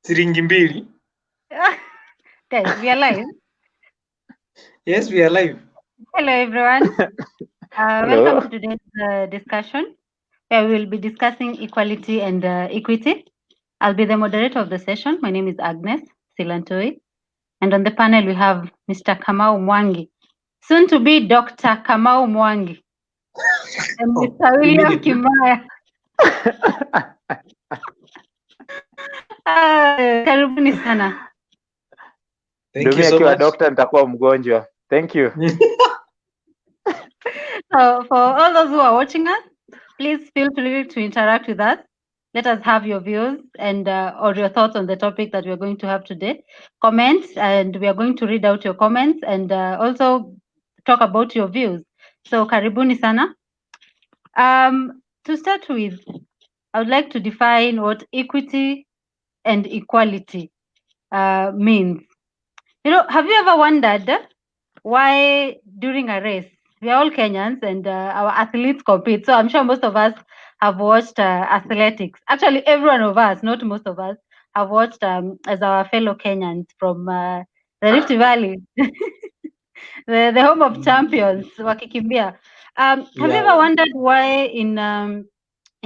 Siringi mbili. Guys, we are live. Yes, we are live. Hello, everyone. Hello. Welcome to today's discussion, where we will be discussing equality and equity. I'll be the moderator of the session. My name is Agnes Silantoi. And on the panel, we have Mr. Kamau Mwangi, soon to be Dr. Kamau Mwangi, and Mr. William Immediately. Kimaya. Karibuni sana. Thank you Dumi so akiwa much. dokta nitakuwa mgonjwa. Thank you. So for all those who are watching us, please feel free to interact with us. Let us have your views and or your thoughts on the topic that we're going to have today. Comment, and we are going to read out your comments and also talk about your views. So karibuni sana. To start with, I would like to define what equity and equality means. You know, have you ever wondered why during a race, we are all Kenyans and our athletes compete. So I'm sure most of us have watched athletics. Actually, every one of us, not most of us, have watched as our fellow Kenyans from the Rift Valley, the home of champions, wakikimbia. Have you ever wondered why in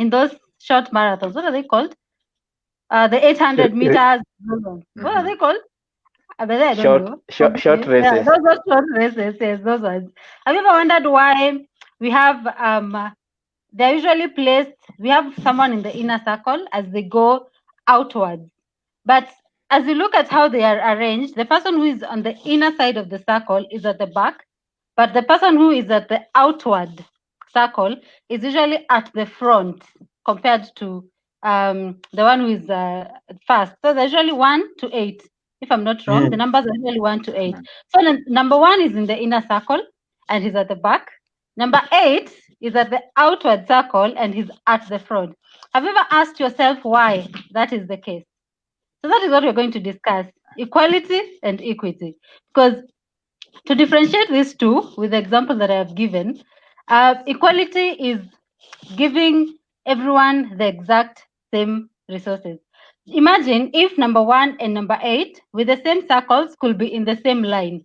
those short marathons, what are they called? The 800 meters. What are they called? I don't know. Short races. Yeah, those are short races. Yes, those ones. Have you ever wondered why we have they're usually placed? We have someone in the inner circle as they go outwards, but as you look at how they are arranged, the person who is on the inner side of the circle is at the back, but the person who is at the outward circle is usually at the front compared to the one who is first. So there's usually 1 to 8. If I'm not wrong, the numbers are usually 1 to 8. So number 1 is in the inner circle and he's at the back. Number 8 is at the outward circle and he's at the front. Have you ever asked yourself why that is the case? So that is what we're going to discuss, equality and equity. Because to differentiate these two with the example that I have given, equality is giving everyone the exact same resources. Imagine if number 1 and number 8 with the same circles could be in the same line.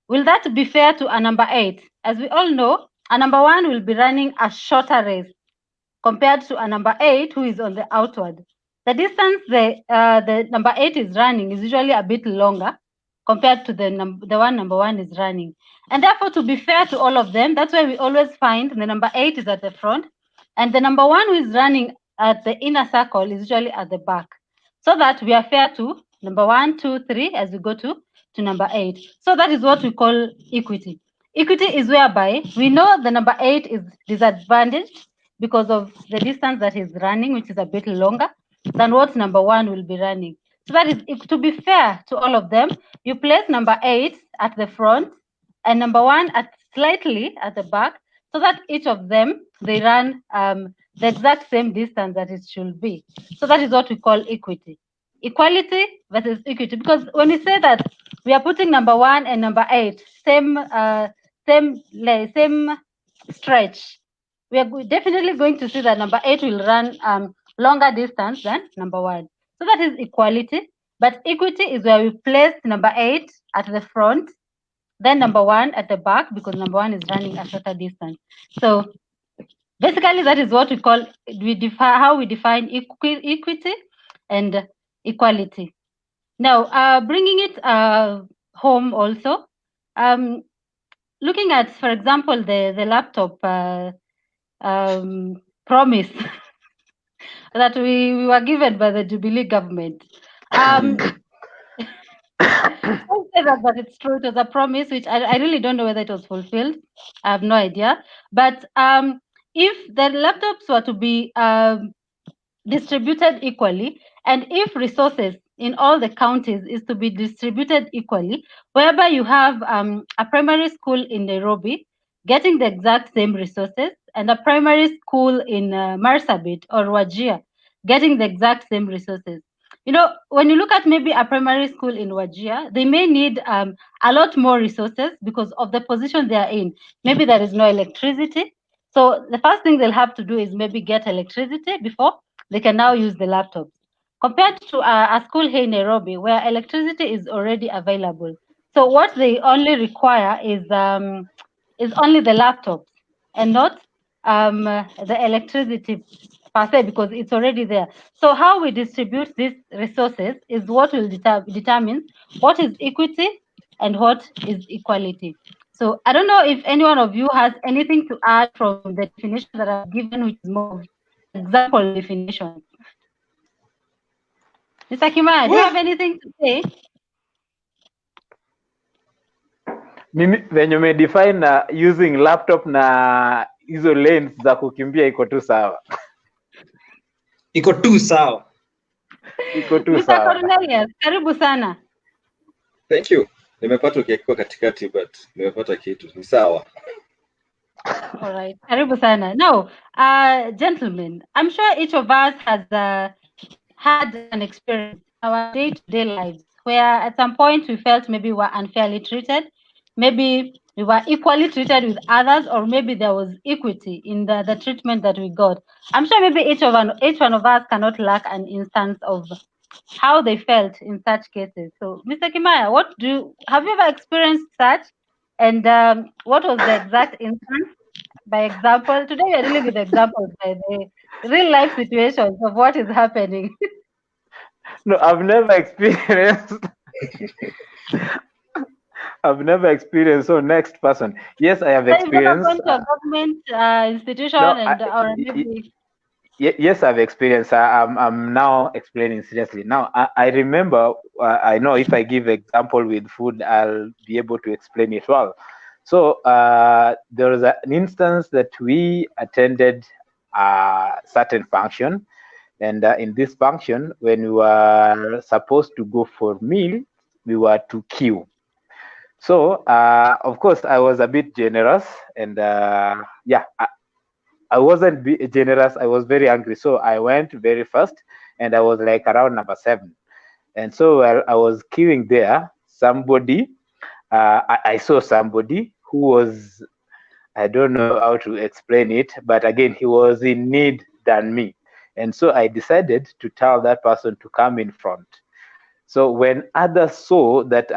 Will that be fair to a number 8? As we all know, a number 1 will be running a shorter race compared to a number 8 who is on the outward. The distance the number 8 is running is usually a bit longer compared to the one number 1 is running. And therefore, to be fair to all of them, that's why we always find the number 8 is at the front and the number 1 who is running at the inner circle is usually at the back, so that we are fair to number 1, 2, 3 as we go to number 8. So that is what we call equity. Equity is whereby we know the number 8 is disadvantaged because of the distance that is running, which is a bit longer than what number 1 will be running. So that is, to be fair to all of them, you place number 8 at the front and number 1 at slightly at the back, so that each of them, they run the exact same distance that it should be. So that is what we call equity. Equality versus equity, because when we say that we are putting number 1 and number 8 same stretch, we are definitely going to see that number 8 will run longer distance than number 1. So that is equality. But equity is where we place number 8 at the front, then number 1 at the back, because number 1 is running a shorter distance. So basically, that is what we call, how we define equity and equality. Now, bringing it home also, looking at, for example, the laptop promise that we were given by the Jubilee government. I'll say that it's true. It was a promise, which I really don't know whether it was fulfilled. I have no idea. But if the laptops were to be distributed equally, and if resources in all the counties is to be distributed equally, whereby you have a primary school in Nairobi getting the exact same resources, and a primary school in Marsabit or Wajir getting the exact same resources. You know, when you look at maybe a primary school in Wajir, they may need a lot more resources because of the position they are in. Maybe there is no electricity. So the first thing they'll have to do is maybe get electricity before they can now use the laptops. compared to a school here in Nairobi where electricity is already available. So what they only require is only the laptops and not the electricity per se, because it's already there. So how we distribute these resources is what will determine what is equity and what is equality. So I don't know if any one of you has anything to add from the definition that I've given, which is more of example definition. Mr. Kimaya, do you have anything to say? Mimi venye umedefine using laptop na hizo lanes za kukimbia iko tu sawa. Iko tu sawa. Iko tu Mr. sawa. Cornelius, karibu sana. Thank you. Nimepata ukiwa katikati but nimepata kitu. Ni sawa. All right. Karibu sana. Now, gentlemen, I'm sure each of us has had an experience in our day-to-day lives where at some point we felt maybe we were unfairly treated, maybe we were equally treated with others, or maybe there was equity in the treatment that we got. I'm sure maybe each one of us cannot lack an instance of how they felt in such cases. So, Mr. Kimaya, have you ever experienced such? And what was the exact instance? By example, today we are dealing with examples by the real life situations of what is happening. No, I've never experienced. I've never experienced. So next person. Yes, I have So you've never experienced. gone to a government institution or maybe. Yes, I've experienced. I'm now explaining seriously. Now, I remember, I know if I give example with food, I'll be able to explain it well. So there was an instance that we attended a certain function. And in this function, when we were supposed to go for meal, we were to queue. So, of course, I was a bit generous. And yeah, I wasn't generous. I was very angry. So I went very fast and I was like around number 7. And so while I was queuing there, I saw somebody who was, I don't know how to explain it, but again, he was in need than me. And so I decided to tell that person to come in front. So when others saw that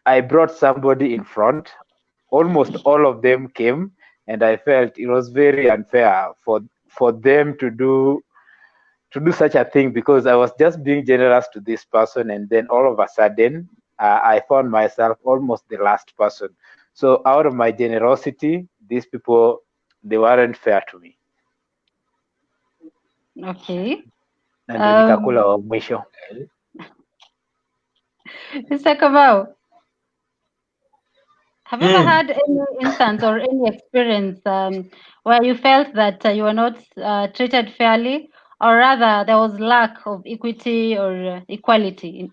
I brought somebody in front, almost all of them came, and I felt it was very unfair for them to do such a thing, because I was just being generous to this person, and then all of a sudden I found myself almost the last person. So out of my generosity, these people, they weren't fair to me. Okay. Na ndio nikakula wa mwisho. Mr. Kamau, have you ever had any instance or any experience where you felt that you were not treated fairly, or rather there was lack of equity or equality?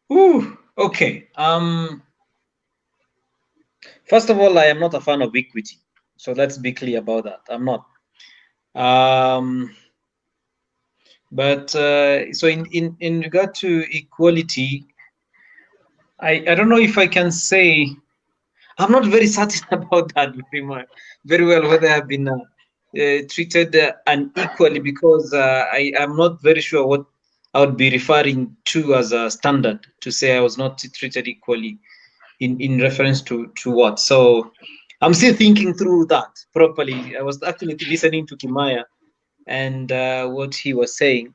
Ooh, okay. First of all, I am not a fan of equity, so let's be clear about that. I'm not. But so in regard to equality, I don't know if I can say. I'm not very certain about that very well, whether I've been treated unequally, because I am not very sure what I would be referring to as a standard to say I was not treated equally in reference to what. So I'm still thinking through that properly. I was actually listening to Kimaya and what he was saying,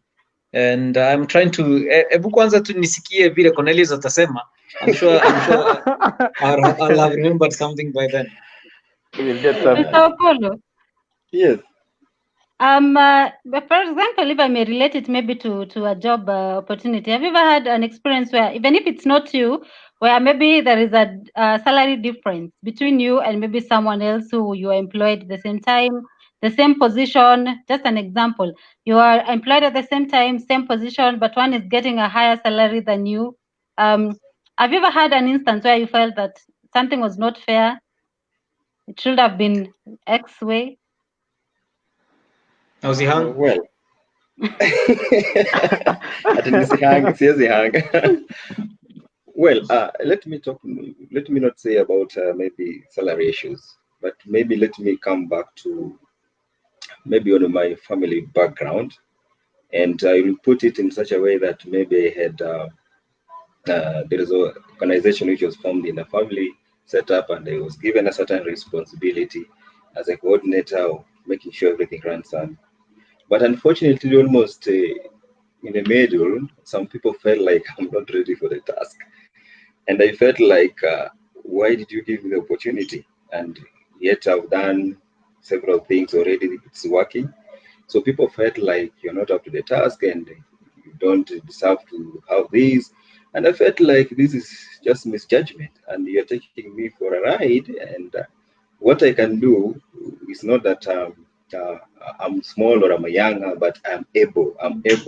and I'm trying to hebu kwanza tu nisikie vile Cornelius atasema. I'm sure I'll have remembered something by then. We'll get something. Mr. Apollo. Yes. But for example, if I may relate it maybe to a job opportunity, have you ever had an experience where, even if it's not you, where maybe there is a salary difference between you and maybe someone else who you are employed at the same time, the same position? Just an example, you are employed at the same time, same position, but one is getting a higher salary than you. Have you ever had an instance where you felt that something was not fair? It should have been X way. How's he hung? Well. Siwezi hang. Well, let me not say about maybe salary issues, but maybe let me come back to maybe on my family background, and I will put it in such a way that maybe I had there is an organization which was formed in the family, set up, and I was given a certain responsibility as a coordinator of making sure everything runs on. But unfortunately, almost in the middle, some people felt like I'm not ready for the task. And I felt like, why did you give me the opportunity? And yet I've done several things already, it's working. So people felt like you're not up to the task and you don't deserve to have this. And I felt like this is just misjudgment and you're taking me for a ride. And what I can do is not that uh, I'm small or I'm younger, but I'm able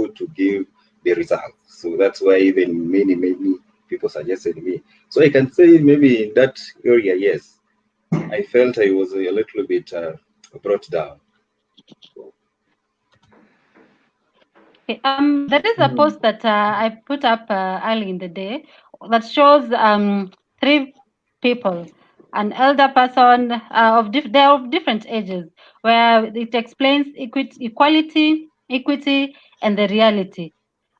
to give the result. So that's why even many people suggested me. So I can say maybe in that area, yes, I felt I was a little bit brought down. Okay, there is a Hmm. post that I put up early in the day that shows three people, an elder person they're of different ages, where it explains equality, equity, and the reality.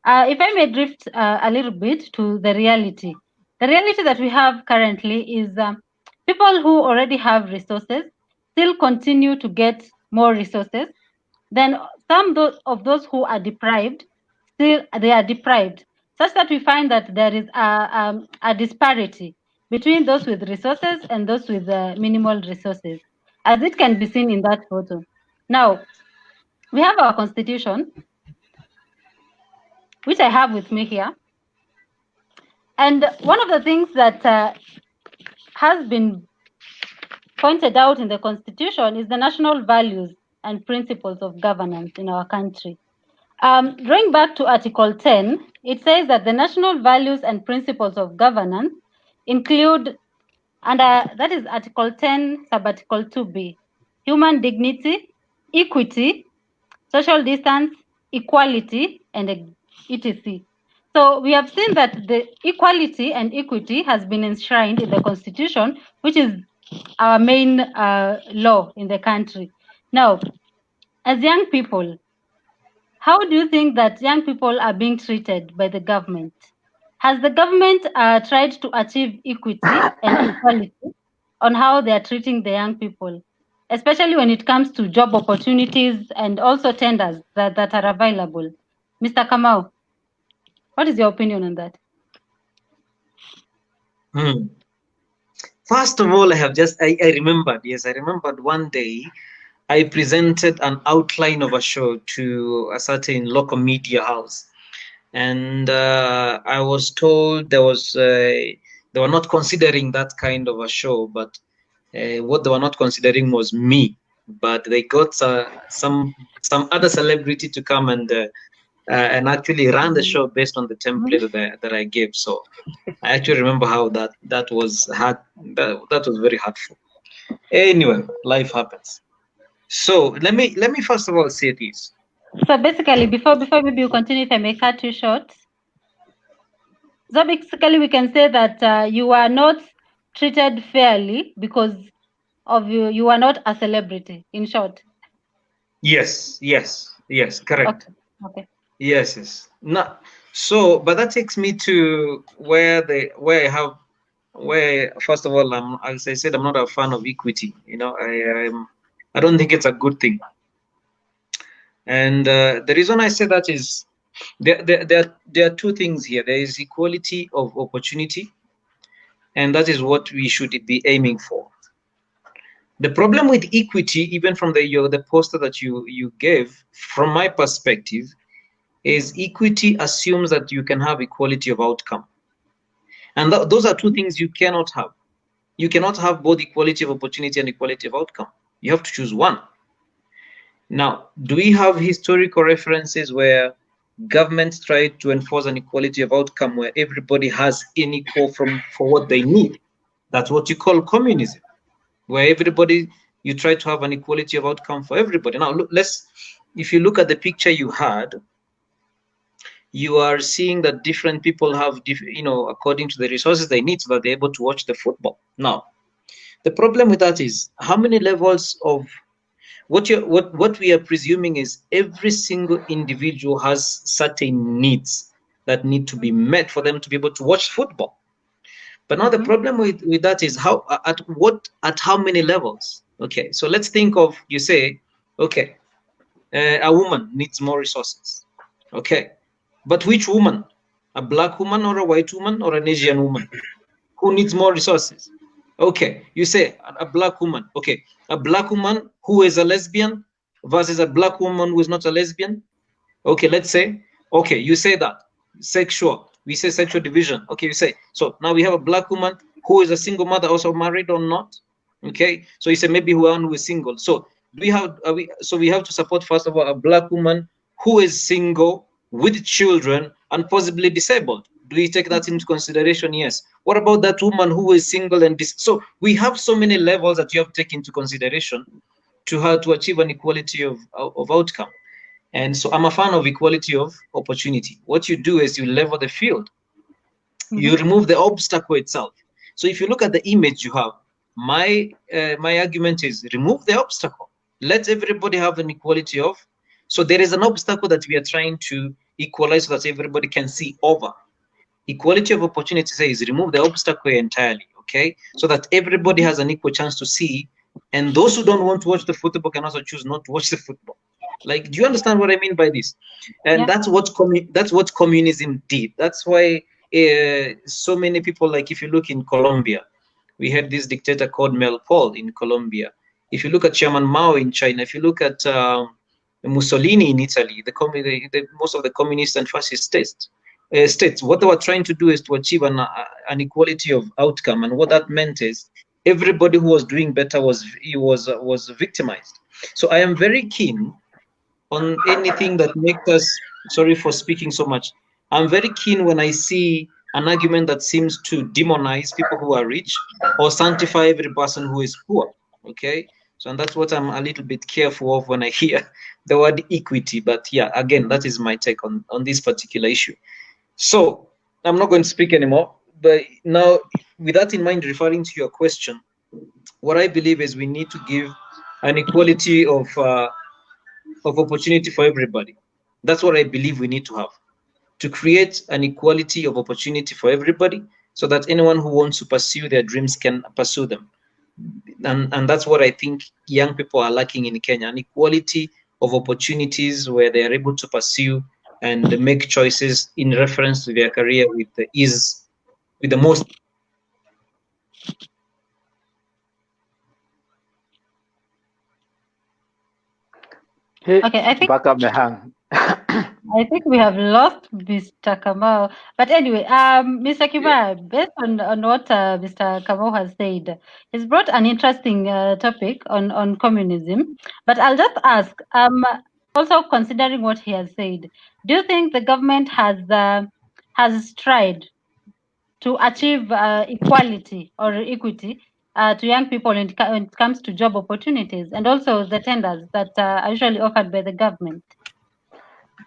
If I may drift a little bit to the reality that we have currently is people who already have resources still continue to get more resources. Then some of those who are deprived, still they are deprived, such that we find that there is a disparity between those with resources and those with minimal resources, as it can be seen in that photo. Now, we have our constitution, which I have with me here. And one of the things that has been pointed out in the constitution is the national values and principles of governance in our country. Drawing back to Article 10, it says that the national values and principles of governance include, and that is Article 10, Subarticle 2B, human dignity, equity, social distance, equality, and etc. So we have seen that the equality and equity has been enshrined in the Constitution, which is our main law in the country. Now, as young people, how do you think that young people are being treated by the government? Has the government tried to achieve equity and equality on how they are treating the young people, especially when it comes to job opportunities and also tenders that are available? Mr. Kamau, what is your opinion on that? Hmm. First of all, I remembered, yes, I remembered one day I presented an outline of a show to a certain local media house. And I was told they were not considering that kind of a show, but what they were not considering was me. But they got some other celebrity to come and actually ran the show based on the template that I gave. So I actually remember how that was hard. That was very hurtful. Anyway, life happens. So let me first of all say this. So basically, before maybe you continue, if I may cut you short. So basically, we can say that you are not treated fairly because of you are not a celebrity, in short. Yes, correct. Okay. Okay. Yes. No, so but that takes me to where first of all, as I said, I'm not a fan of equity. I don't think it's a good thing. And the reason I say that is there are two things here. There is equality of opportunity, and that is what we should be aiming for. The problem with equity, even from the poster that you gave, from my perspective, is equity assumes that you can have equality of outcome. And those are two things you cannot have. You cannot have both equality of opportunity and equality of outcome. You have to choose one. Now, do we have historical references where governments try to enforce an equality of outcome where everybody has in equal for what they need? That's what you call communism, where you try to have an equality of outcome for everybody. Now, if you look at the picture you had, you are seeing that different people have, according to the resources they need, so that they're able to watch the football. Now, the problem with that is how many levels of What we are presuming is every single individual has certain needs that need to be met for them to be able to watch football. But now the problem with that is at how many levels? Okay, so let's think of, you say, okay, a woman needs more resources. Okay, but which woman? A black woman or a white woman or an Asian woman? Who needs more resources? Okay, you say a black woman. Okay, a black woman who is a lesbian versus a black woman who is not a lesbian. Okay, let's say, okay, you say that sexual, we say sexual division. Okay, you say, so now we have a black woman who is a single mother, also married or not. Okay, so you say maybe one who is single. So we have to support first of all a black woman who is single with children and possibly disabled. Do we take that into consideration? Yes. What about that woman who is single and so we have so many levels that you have to take into consideration to how to achieve an equality of outcome. And so I'm a fan of equality of opportunity. What you do is you level the field, you remove the obstacle itself. So if you look at the image you have, my argument is remove the obstacle. Let everybody have an equality of. So there is an obstacle that we are trying to equalize so that everybody can see over. Equality of opportunity says remove the obstacle entirely, okay? So that everybody has an equal chance to see, and those who don't want to watch the football can also choose not to watch the football. Like, do you understand what I mean by this? And Yeah. that's what communism did. That's why so many people, like if you look in Colombia, we had this dictator called Mel Paul in Colombia. If you look at Chairman Mao in China, if you look at Mussolini in Italy, most of the communist and fascist states, what they were trying to do is to achieve an equality of outcome, and what that meant is everybody who was doing better was victimized. So I am very keen on anything that makes us, sorry for speaking so much, I'm very keen when I see an argument that seems to demonize people who are rich or sanctify every person who is poor. Okay, so and that's what I'm a little bit careful of when I hear the word equity. But yeah, again, that is my take on this particular issue. So I'm not going to speak anymore, but now with that in mind, referring to your question, what I believe is we need to give an equality of opportunity for everybody. That's what I believe we need to have, to create an equality of opportunity for everybody so that anyone who wants to pursue their dreams can pursue them. And that's what I think young people are lacking in Kenya, an equality of opportunities where they are able to pursue and make choices in reference to their career with the ease, with the most. Hey, Okay, mpaka amehang. I think we have lost Mr. Kamau. But anyway, Mr. Kiba, based on what Mr. Kamau has said, he's brought an interesting topic on communism. But I'll just ask, also considering what he has said, do you think the government has tried to achieve equality or equity to young people when it comes to job opportunities and also the tenders that are usually offered by the government?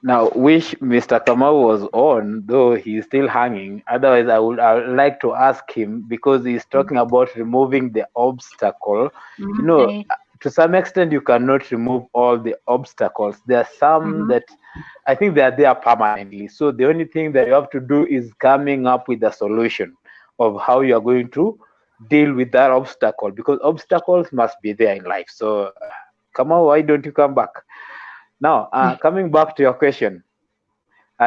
Now, wish Mr. Kamau was on, though he's still hanging. Otherwise, I would like to ask him because he's talking about removing the obstacle. You know, Okay. to some extent, you cannot remove all the obstacles. There are some that I think they are there permanently. So the only thing that you have to do is coming up with a solution of how you are going to deal with that obstacle, because obstacles must be there in life. So, Kamau, why don't you come back? Now, coming back to your question,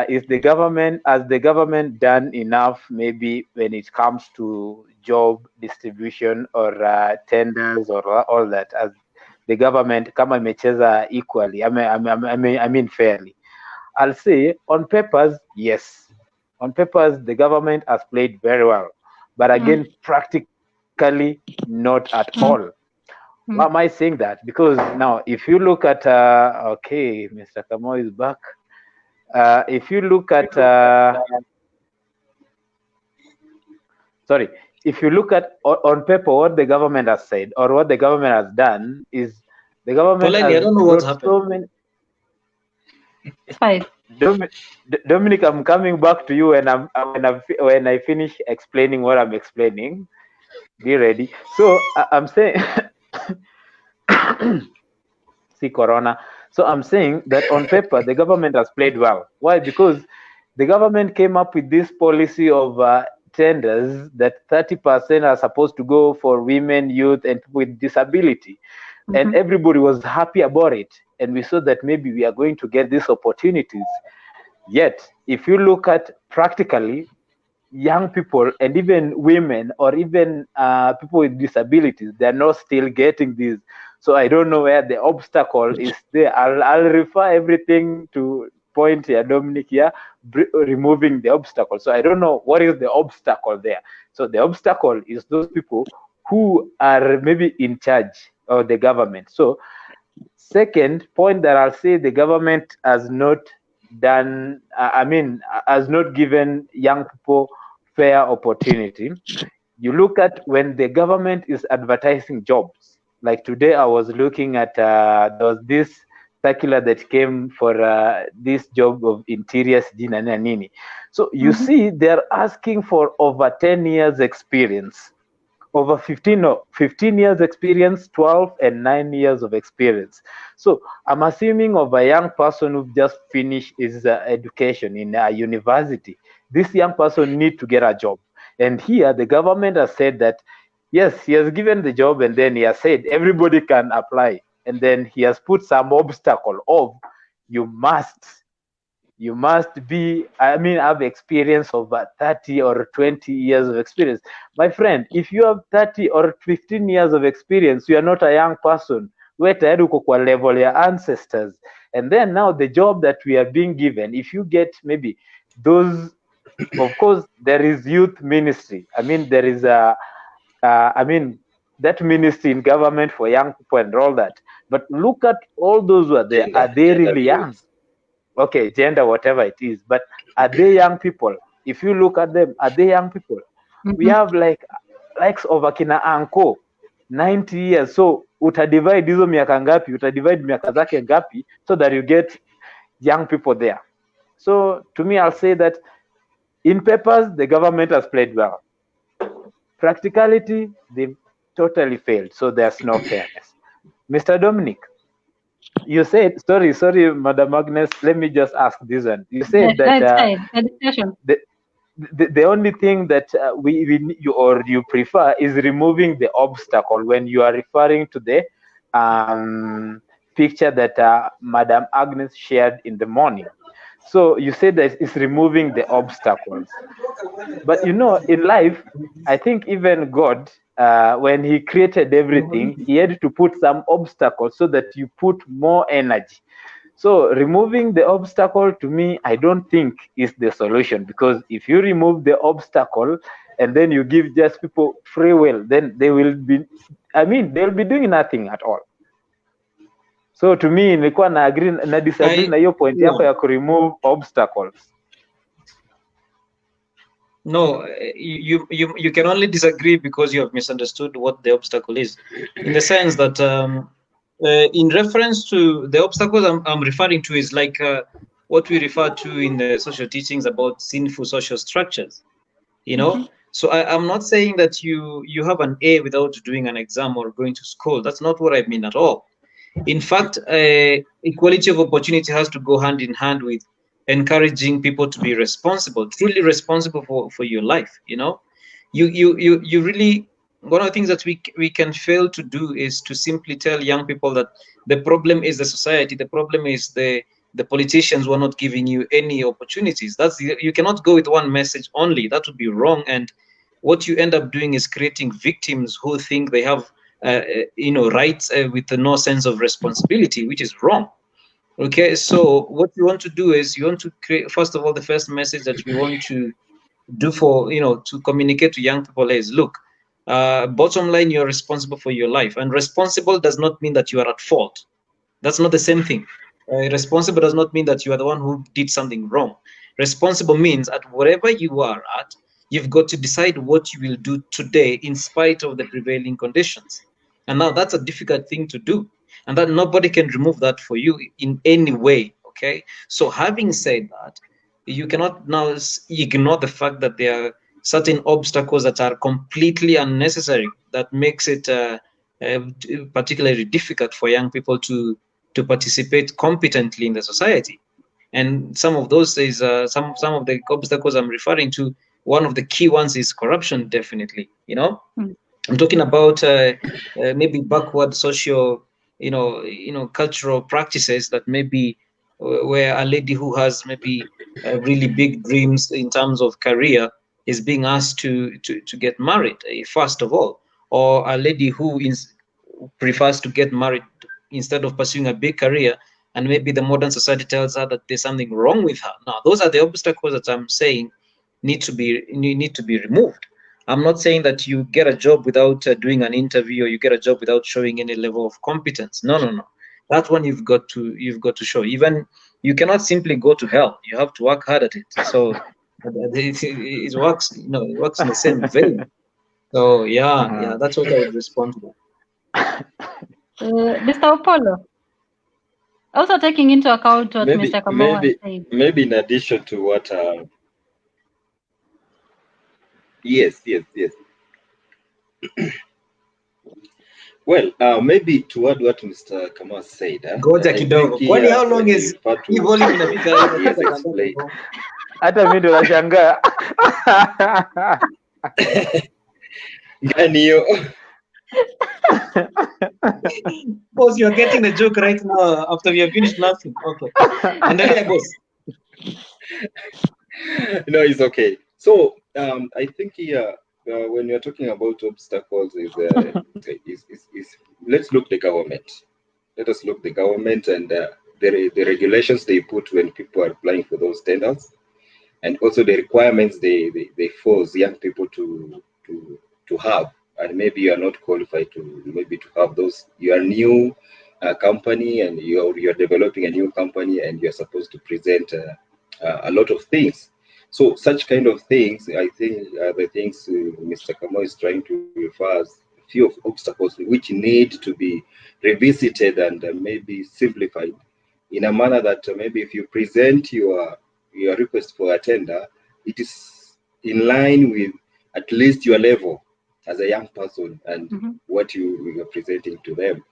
is the government has the government done enough? Maybe when it comes to job distribution or tenders or all that, as the government kama imecheza equally, I mean fairly. I'll say on papers, yes. On papers, the government has played very well, but again, practically not at all. Why am I saying that? Because now, if you look at, okay, Mr. Kamo is back. If you look at, sorry, if you look at on paper what the government has said or what the government has done is the government Polani, I has don't know what brought happened. so many. Fine. Dominic, I'm coming back to you when I finish explaining what I'm explaining. Be ready. So I'm saying. see corona. So I'm saying that on paper, the government has played well. Why? Because the government came up with this policy of tenders that 30% are supposed to go for women, youth, and people with disability. And everybody was happy about it. And we saw that maybe we are going to get these opportunities. Yet, if you look at practically, young people and even women or even people with disabilities, they're not still getting these. So I don't know where the obstacle is there. I'll refer everything to point here, Dominic, here, removing the obstacle. So I don't know what is the obstacle there. So the obstacle is those people who are maybe in charge of the government. So second point that I'll say, the government has not done, has not given young people fair opportunity. You look at when the government is advertising jobs. Like today, I was looking at there was this circular that came for this job of interior Jina Nini. So you see, they're asking for over 10 years experience, over 15 years experience, 12 and 9 years of experience. So I'm assuming of a young person who just finished his education in a university, this young person need to get a job. And here the government has said that, yes, he has given the job, and then he has said everybody can apply. And then he has put some obstacle of you must be, have experience of 30 or 20 years of experience. My friend, if you have 30 or 15 years of experience, you are not a young person. We're tayari uko kwa level your ancestors. And then now the job that we are being given, if you get maybe those, of course, there is youth ministry. There is that ministry in government for young people and all that. But look at all those who are there. Are they really young? Okay, gender, whatever it is, but are they young people? If you look at them, are they young people? We have likes of akina anko 90 years. So utadivide hizo miaka ngapi, utadivide miaka zake ngapi, so that you get young people there. So to me, I'll say that in papers, the government has played well. Practicality, they've totally failed. So there's no fairness. Mr. Dominic, you said, sorry, Madam Agnes, let me just ask this one. You said that the only thing that you prefer is removing the obstacle when you are referring to the picture that Madam Agnes shared in the morning. So you said that it's removing the obstacles. But in life, I think even God, when he created everything, he had to put some obstacles so that you put more energy. So removing the obstacle, to me, I don't think is the solution, because if you remove the obstacle and then you give just people free will, then they will be, they'll be doing nothing at all. So to me, nilikuwa na disagree na hiyo point yako ya remove obstacles. No, you can only disagree because you have misunderstood what the obstacle is, in the sense that in reference to the obstacles I'm referring to is like what we refer to in the social teachings about sinful social structures, So I'm not saying that you have an A without doing an exam or going to school. That's not what I mean at all. In fact, equality of opportunity has to go hand in hand with encouraging people to be responsible, truly responsible for your life. You really, one of the things that we can fail to do is to simply tell young people that the problem is the society, the problem is the politicians who are not giving you any opportunities. You cannot go with one message only. That would be wrong. And what you end up doing is creating victims who think they have rights with no sense of responsibility, which is wrong. Okay, so what you want to do is you want to create, first of all, the first message that we want to do for, to communicate to young people is, look, bottom line, you're responsible for your life. And responsible does not mean that you are at fault. That's not the same thing. Responsible does not mean that you are the one who did something wrong. Responsible means at wherever you are at, you've got to decide what you will do today in spite of the prevailing conditions. And now that's a difficult thing to do. And that nobody can remove that for you in any way, okay? So having said that, you cannot now ignore the fact that there are certain obstacles that are completely unnecessary, that makes it particularly difficult for young people to to participate competently in the society. And some of those is some of the obstacles I'm referring to. One of the key ones is corruption, definitely. Mm. I'm talking about maybe backward social, cultural practices that maybe where a lady who has maybe really big dreams in terms of career is being asked to get married, first of all, or a lady who prefers to get married instead of pursuing a big career, and maybe the modern society tells her that there's something wrong with her. Now, those are the obstacles that I'm saying need to be removed. I'm not saying that you get a job without doing an interview, or you get a job without showing any level of competence. No, no, no. That one you've got to show. Even you cannot simply go to hell. You have to work hard at it. So it works. It works in the same vein. So yeah, that's what I would respond to that. Mr. Opolo, also taking into account what maybe Mr. Kamau has maybe said. maybe in addition to what yes. Well, maybe to add what Mr. Kamal said, Ngoja I think kidogo. Kwani here how long when we is refer hii to volume inafika he has inafika saa ngapi explained. bro? Hata mimi ndo nashangaa. Gani hiyo? Boss, you're getting the joke right now after we have finished laughing. Okay. Endelea boss. No, it's okay. So I think here when you're talking about obstacles is let's look the government. Let us look the government and the regulations they put when people are applying for those tenders, and also the requirements they force young people to have. And maybe you are not qualified to have those. You are new company, and you're developing a new company, and you're supposed to present a lot of things. So such kind of things, I think, are the things Mr. Kamo is trying to refer as a few of obstacles which need to be revisited and maybe simplified in a manner that maybe if you present your request for a tender, it is in line with at least your level as a young person and what you are presenting to them.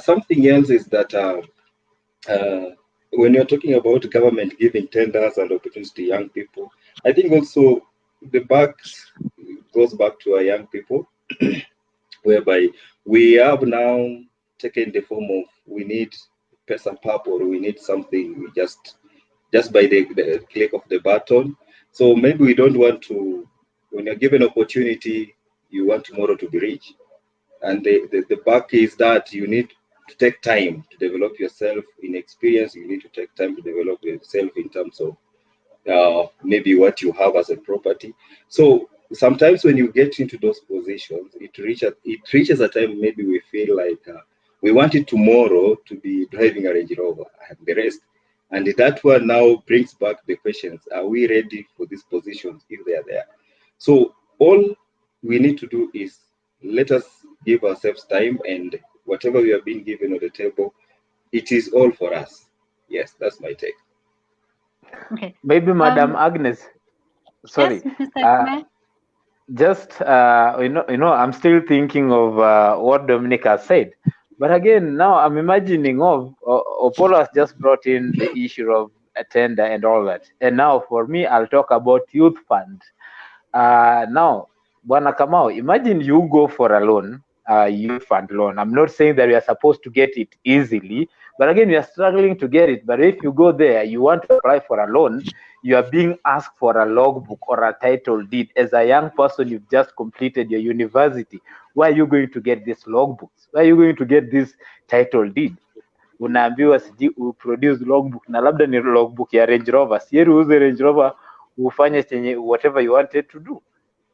Something else is that when you're talking about government giving tenders and opportunities to young people, I think also the back goes back to our young people, whereby we have now taken the form of we need pesa pap or we need something just by the click of the button. So maybe we don't want to, when you're given opportunity, you want tomorrow to be rich. And the back is that you need to take time to develop yourself in experience. You need to take time to develop yourself in terms of maybe what you have as a property. So sometimes when you get into those positions, it reaches a time maybe we feel like we want it tomorrow to be driving a Range Rover and the rest. And that one now brings back the questions: are we ready for these positions if they are there? So all we need to do is let us give ourselves time, and whatever we are being given on the table, it is all for us. Yes, that's my take. Okay. Maybe Madam Agnes, sorry. Yes, Mr. Kamau. Just I'm still thinking of what Dominica said, but again, now I'm imagining of Opolo has just brought in the issue of a tender and all that, and now for me, I'll talk about youth fund. Now, Bwana Kamau, imagine you go for a loan, youth fund loan. I'm not saying that we are supposed to get it easily, but again, we are struggling to get it. But if you go there, you want to apply for a loan, you are being asked for a logbook or a title deed. As a young person, you've just completed your university. Where are you going to get these logbooks? Where are you going to get this title deed? Unaambiwa siji uproduce logbook na labda ni logbook ya Range Rover. Sieri uze Range Rover ufanye chenye whatever you wanted to do.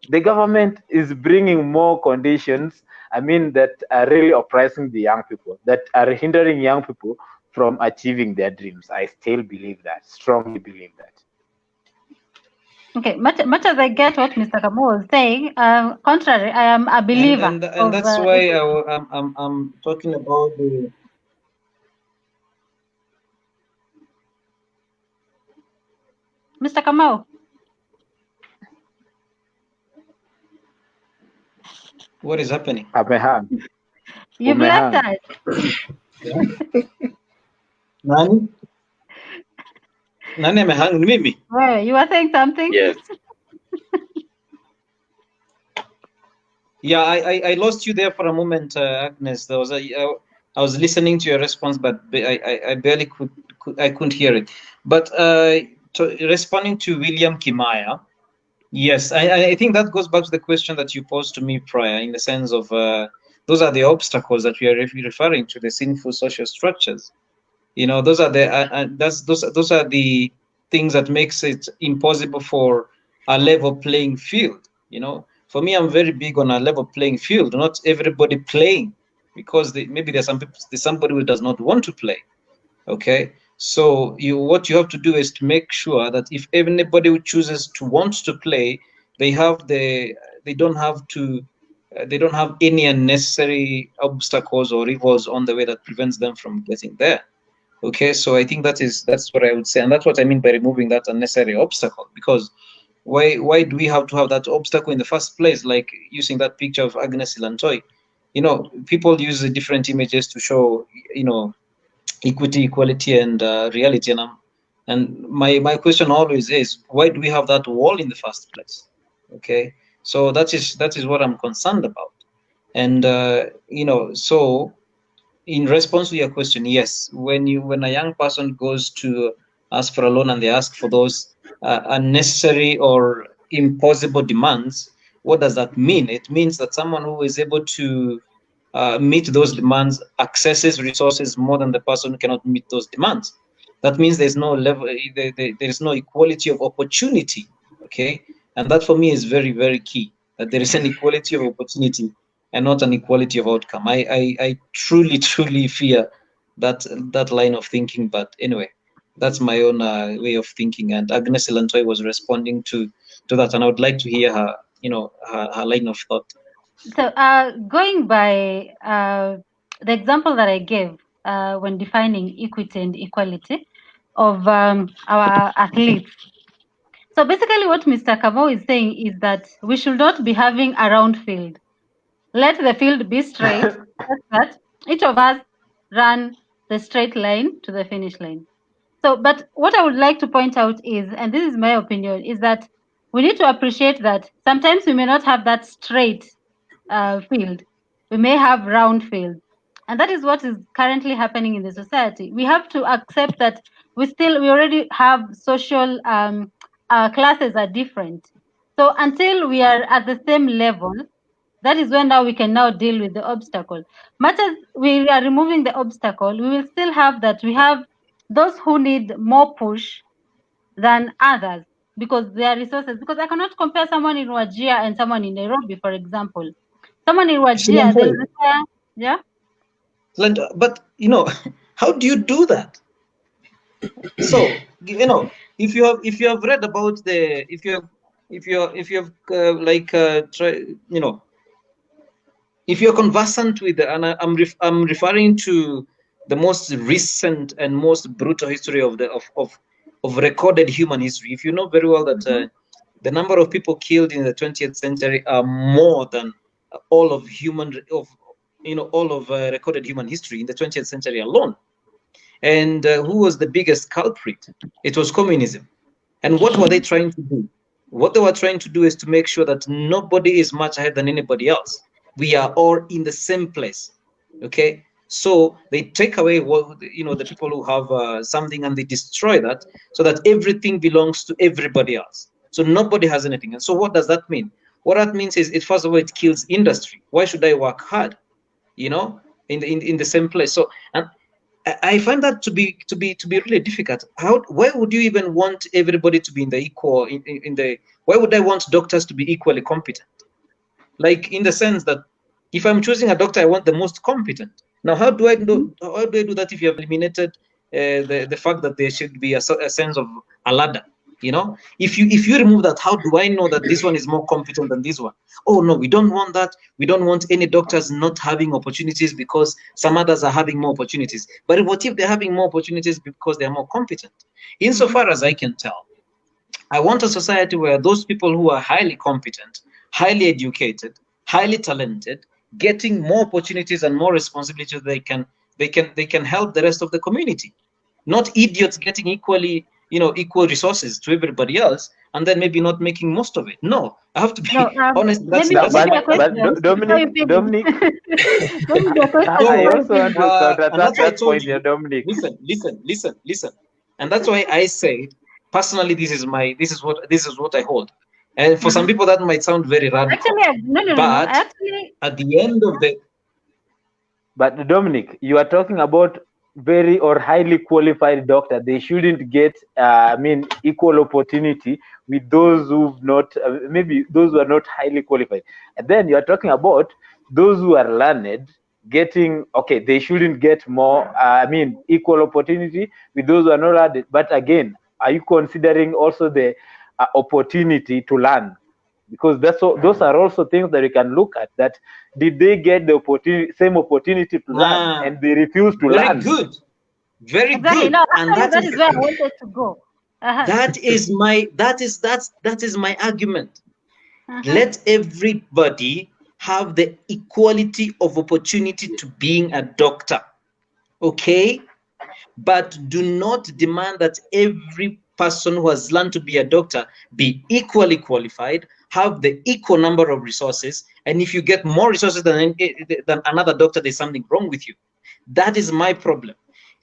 The government is bringing more conditions, that are really oppressing the young people, that are hindering young people from achieving their dreams. I still believe that, strongly believe that. Okay, much as I get what Mr. Kamau was saying, contrary, I am a believer And that's why I'm talking about the. Mr. Kamau. What is happening? You've left us. Nani? Nani amehang ni mimi? Well, you were saying something? Yes. Yeah, I lost you there for a moment, Agnes. There was I was listening to your response, but I barely I couldn't hear it. But responding to William Kimaya, yes, I think that goes back to the question that you posed to me prior, in the sense of those are the obstacles that we are referring to, the sinful social structures. You know, those are the those are the things that makes it impossible for a level playing field. You know, for me, I'm very big on a level playing field, not everybody playing, because maybe there's somebody who does not want to play. Okay, so what you have to do is to make sure that if anybody who chooses to want to play, they have they don't have to they don't have any unnecessary obstacles or rivals on the way that prevents them from getting there. Okay, so I think that's what I would say, and that's what I mean by removing that unnecessary obstacle. Because why do we have to have that obstacle in the first place? Like using that picture of Agnes Ilantoy, you know, people use the different images to show, you know, equity, equality, and reality. And my question always is, why do we have that wall in the first place? Okay, so that is what I'm concerned about. And you know, so in response to your question, yes, when a young person goes to ask for a loan and they ask for those unnecessary or impossible demands, what does that mean? It means that someone who is able to meet those demands accesses resources more than the person who cannot meet those demands. That means there's no level, there is no equality of opportunity. Okay, and that for me is very, very key. That there is an equality of opportunity and not an equality of outcome. I truly, truly fear that line of thinking. But anyway, that's my own way of thinking. And Agnes Elantoy was responding to that, and I would like to hear her, you know, her line of thought. So, going by the example that I gave when defining equity and equality of our athletes. So basically what Mr. Kamau is saying is that we should not be having a round field. Let the field be straight, such that each of us run the straight line to the finish line. So, but what I would like to point out is, and this is my opinion, is that we need to appreciate that sometimes we may not have that straight field. We may have round fields. And that is what is currently happening in the society. We have to accept that we already have social classes are different. So until we are at the same level, that is when now we can now deal with the obstacle. Much as we are removing the obstacle, we will still have that we have those who need more push than others because their resources. Because I cannot compare someone in Y.G.I and someone in Nairobi, for example. Someone in Y.G.I, they'll require, yeah. But you know, how do you do that? So you know, if you have read about the if you have you know, if you're conversant with and I'm referring to the most recent and most brutal history of the of recorded human history. If you know very well that the number of people killed in the 20th century are more than all of all of recorded human history in the 20th century alone. And who was the biggest culprit? It was communism. And what were they trying to do? What they were trying to do is to make sure that nobody is much ahead than anybody else. We are all in the same place. Okay, so they take away what, you know, the people who have something, and they destroy that so that everything belongs to everybody else. So nobody has anything. And so what does that mean? What that means is, first of all, it kills industry. Why should I work hard, you know, in the same place? So, and I find that to be really difficult. Why would you even want everybody to be in the equal in the? Why would I want doctors to be equally competent? Like, in the sense that if I'm choosing a doctor, I want the most competent. Now, how do I do that if you have eliminated the fact that there should be a sense of a ladder? You know, if you remove that, how do I know that this one is more competent than this one? Oh no, we don't want that. We don't want any doctors not having opportunities because some others are having more opportunities. But what if they're having more opportunities because they're more competent? Insofar as I can tell, I want a society where those people who are highly competent, highly educated, highly talented, getting more opportunities and more responsibilities they can help the rest of the community, not idiots getting equally, equal resources to everybody else, and then maybe not making most of it. No, I have to No, be honest. let That's me No, that's give you my a but problem. question before Dominic, you finish. Dominic, Let me give you a question I before So, you also want finish. to and counterattack that's why I that told point here, you. Dominic. Listen. And that's why I said, personally, this is what I hold. And for some Mhm. people, that might sound very radical, Actually, no. but Actually, at the end of the But Dominic, you are talking about very or highly qualified doctor. They shouldn't get, equal opportunity with those who've not, maybe those who are not highly qualified. And then you are talking about those who are learned getting, okay, they shouldn't get more, equal opportunity with those who are not learned. But again, are you considering also the opportunity to learn? Because those are also things that we can look at. That did they get the same opportunity to learn, ah, and they refuse to very learn? good, very exactly. good, No, and actually, that is where I wanted to go. Uh-huh. that is my argument. Uh-huh. Let everybody have the equality of opportunity to being a doctor, okay? But do not demand that every person who has learned to be a doctor be equally qualified, have the equal number of resources, and if you get more resources than another doctor, there's something wrong with you. That is my problem.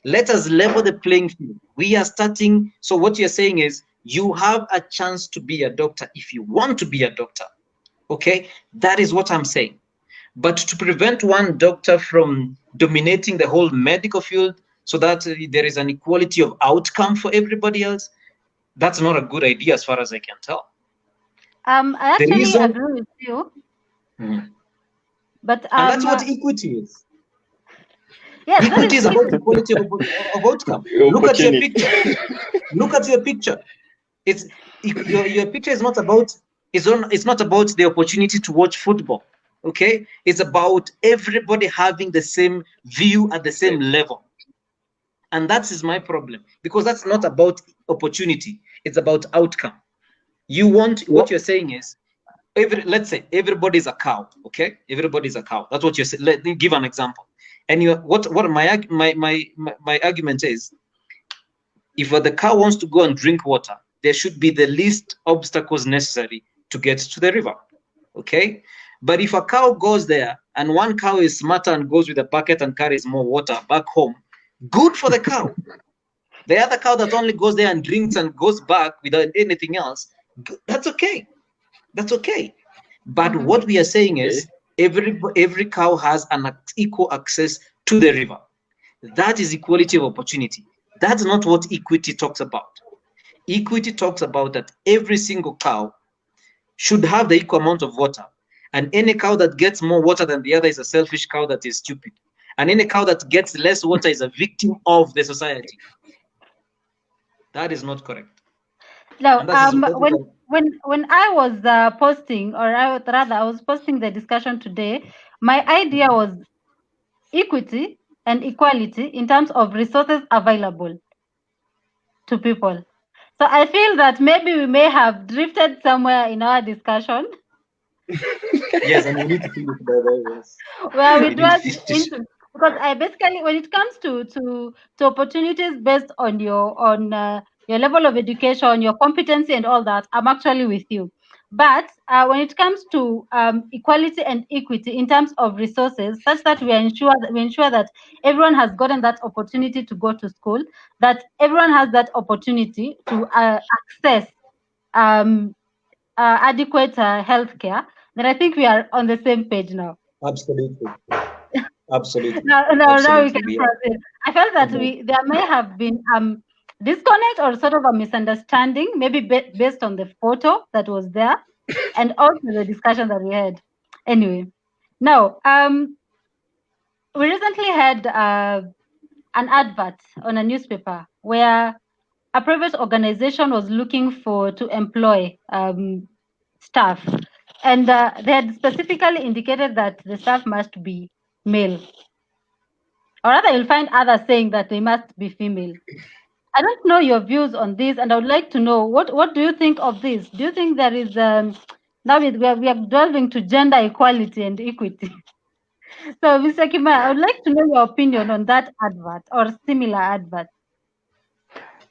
Let us level the playing field. We are starting. So what you're saying is you have a chance to be a doctor if you want to be a doctor. Okay, that is what I'm saying. But to prevent one doctor from dominating the whole medical field so that there is an equality of outcome for everybody else, that's not a good idea as far as I can tell. I The actually reason, agree with you, Mhm. but And that's what equity is. yes, that is Equity is about equity. equality of outcome. Look at your Opportunity. picture. Look at your picture. It's your picture is not about it's not about the opportunity to watch football. Okay, it's about everybody having the same view at the same level. And that is my problem, because that's not about opportunity, it's about outcome. You want, what What? you're saying is, let's say everybody's a cow. Okay, everybody's a cow. That's what you're saying. Let me give an example. And you what my argument is, if the cow wants to go and drink water, there should be the least obstacles necessary to get to the river. Okay, but if a cow goes there and one cow is smarter and goes with a bucket and carries more water back home, good for the cow. The other cow that only goes there and drinks and goes back without anything else, that's okay. That's okay. But Mhm. what we are saying Okay. is every cow has an equal access to the river. That is equality of opportunity. That's not what equity talks about. Equity talks about that every single cow should have the equal amount of water. And any cow that gets more water than the other is a selfish cow that is stupid. And any cow that gets less water is a victim of the society. That is not correct. No, And that is when I was posting, or rather, I was posting the discussion today. My idea was equity and equality in terms of resources available to people. So I feel that maybe we may have drifted somewhere in our discussion yes, and we need to finish by the way. Yes. where we We need to dwelled finish. into, because I basically, when it comes to opportunities based on your level of education, your competency, and all that, I'm actually with you. But when it comes to equality and equity in terms of resources, such that we ensure that everyone has gotten that opportunity to go to school, that everyone has that opportunity to access um, adequate health care, then I think we are on the same page now. Absolutely. Absolutely. Now we Absolutely. can We are. proceed. I felt that Mhm. there may have been disconnect or sort of a misunderstanding, maybe based on the photo that was there, and also the discussion that we had. Anyway, now we recently had an advert on a newspaper where a private organization was looking to employ staff, and they had specifically indicated that the staff must be male, or rather you'll find others saying that they must be female. I don't know your views on this, and I would like to know what do you think of this? Do you think there is now we are delving to gender equality and equity? So, Mr. Kima, I would like to know your opinion on that advert or similar advert.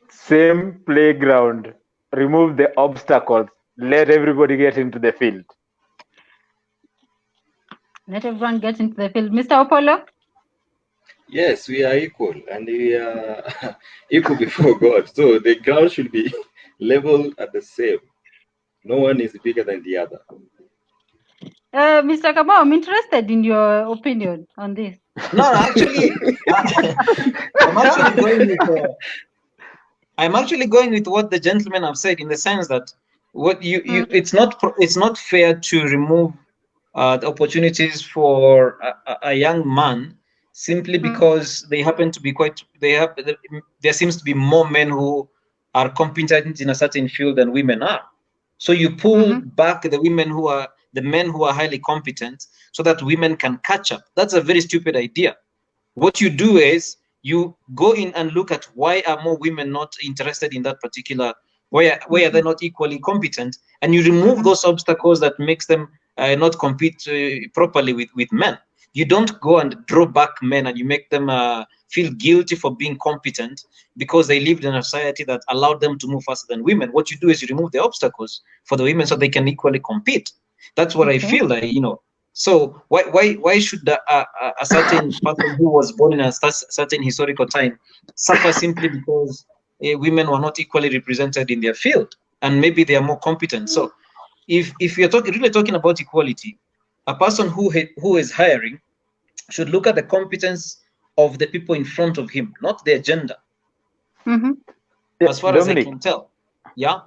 Same playground. Remove the obstacles. Let everybody get into the field. Let everyone get into the field. Mr. Opolo? Yes, we are equal and we are equal before God. So the ground should be leveled at the same. No one is bigger than the other. Mr. Kama, I'm interested in your opinion on this. No, actually, I'm actually going with I'm actually going with what the gentlemen have said, in the sense that what you it's not fair to remove the opportunities for a young man simply because they happen to be there seems to be more men who are competent in a certain field than women are. So you pull back the men who are highly competent so that women can catch up. That's a very stupid idea. What you do is you go in and look at why are more women not interested in that particular, why are they not equally competent, and you remove those obstacles that makes them not compete properly with men. You don't go and draw back men and you make them feel guilty for being competent because they lived in a society that allowed them to move faster than women. What you do is you remove the obstacles for the women so they can equally compete. That's what I feel like, So why should a certain person who was born in a certain historical time suffer simply because women were not equally represented in their field, and maybe they are more competent? So if you're really talking about equality, a person who is hiring should look at the competence of the people in front of him, not their gender. As far as I Dominic, can tell. Yeah.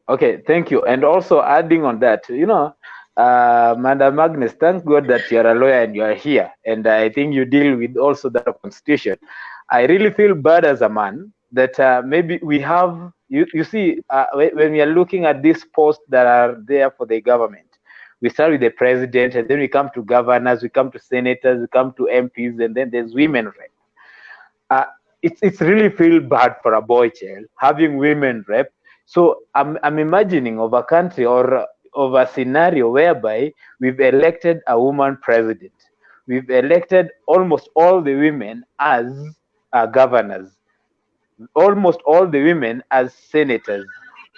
okay, thank you. And also adding on that, Madam Agnes, thank God that you're a lawyer and you're here. And I think you deal with also the constitution. I really feel bad as a man that maybe we have, you see, when we are looking at these posts that are there for the government, we start with the president, and then we come to governors, we come to senators, we come to MPs, and then there's women rep. It's really feel bad for a boy child having women rep. So I'm imagining of a country or of a scenario whereby we've elected a woman president. We've elected almost all the women as governors, almost all the women as senators,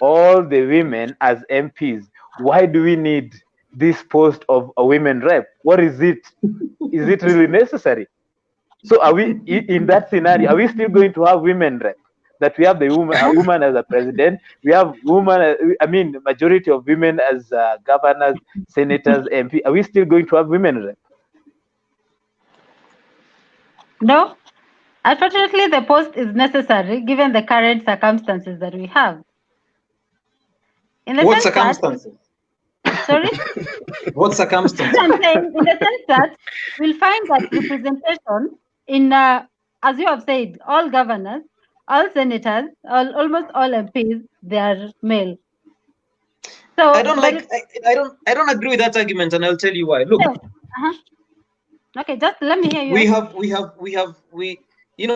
all the women as MPs. Why do we need this post of a women rep? What is it? Is it really necessary? So are we in that scenario? Are we still going to have women rep? That we have the woman as a president, we have majority of women as governors, senators, MP. Are we still going to have women rep? No. Unfortunately, the post is necessary given the current circumstances that we have. In the What sense circumstances? Sorry? What circumstances? I'm saying, in the sense that we'll find that representation in, as you have said, all governors, all senators, almost all MPs, they are male. So I don't agree with that argument, and I'll tell you why. Look. Okay, just let me hear you.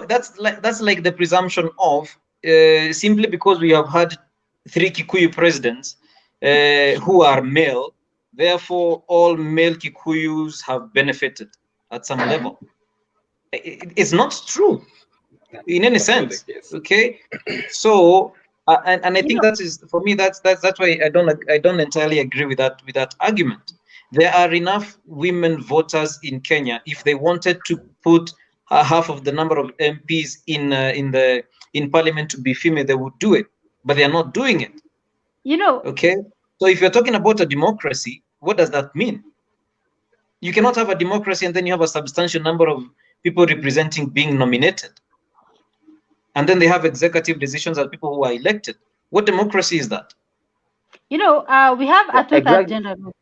That's like the presumption of simply because we have had 3 Kikuyu presidents who are male, therefore all male Kikuyus have benefited at some level. It's not true in any sense. Okay, so and I think that is, for me, that's why I don't entirely agree with that argument. There are enough women voters in Kenya. If they wanted to put half of the number of MPs in parliament to be female, they would do it, but they are not doing it. Okay, so if you're talking about a democracy, what does that mean? You cannot have a democracy and then you have a substantial number of people representing being nominated, and then they have executive decisions as people who are elected. What democracy is that? We have a two-third gender rule.